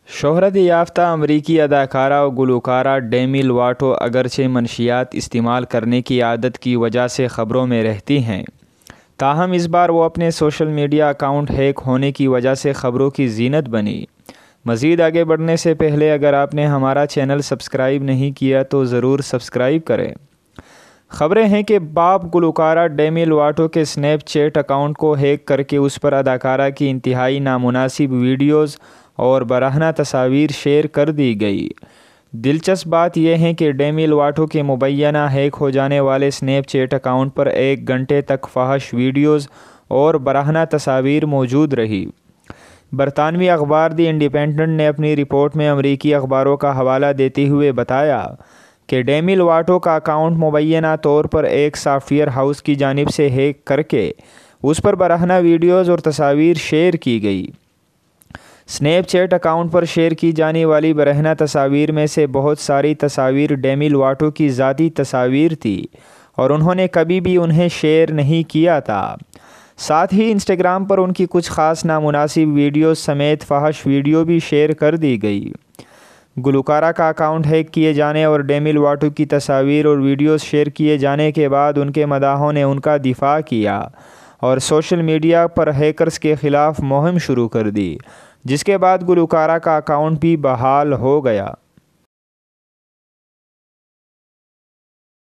شہرت یافتہ امریکی اداکارہ و گلوکارہ ڈیمی لواٹو اگرچہ منشیات استعمال کرنے کی عادت کی وجہ سے خبروں میں رہتی ہیں، تاہم اس بار وہ اپنے سوشل میڈیا اکاؤنٹ ہیک ہونے کی وجہ سے خبروں کی زینت بنی۔ مزید آگے بڑھنے سے پہلے اگر آپ نے ہمارا چینل سبسکرائب نہیں کیا تو ضرور سبسکرائب کریں۔ خبریں ہیں کہ پاپ گلوکارہ ڈیمی لواٹو کے سنیپ چیٹ اکاؤنٹ کو ہیک کر کے اس پر اداکارہ کی انتہائی نامناسب ویڈیوز اور برہنہ تصاویر شیئر کر دی گئی۔ دلچسپ بات یہ ہے کہ ڈیمی لواٹو کے مبینہ ہیک ہو جانے والے سنیپ چیٹ اکاؤنٹ پر 1 گھنٹے تک فحش ویڈیوز اور برہنہ تصاویر موجود رہی۔ برطانوی اخبار دی انڈیپینڈنٹ نے اپنی رپورٹ میں امریکی اخباروں کا حوالہ دیتے ہوئے بتایا کہ ڈیمی لواٹو کا اکاؤنٹ مبینہ طور پر ایک سافٹ ویئر ہاؤس کی جانب سے ہیک کر کے اس پر برہنہ ویڈیوز اور تصاویر شیئر کی گئی۔ سنیپ چیٹ اکاؤنٹ پر شیئر کی جانے والی برہنہ تصاویر میں سے بہت ساری تصاویر ڈیمی لواٹو کی ذاتی تصاویر تھی اور انہوں نے کبھی بھی انہیں شیئر نہیں کیا تھا۔ ساتھ ہی انسٹاگرام پر ان کی کچھ خاص نامناسب ویڈیوز سمیت فحش ویڈیو بھی شیئر کر دی گئی۔ گلوکارہ کا اکاؤنٹ ہیک کیے جانے اور ڈیمی لواٹو کی تصاویر اور ویڈیوز شیئر کیے جانے کے بعد ان کے مداحوں نے ان کا دفاع کیا اور سوشل میڈیا پر ہیکرز کے خلاف مہم شروع کر دی، جس کے بعد گلوکارہ کا اکاؤنٹ بھی بحال ہو گیا۔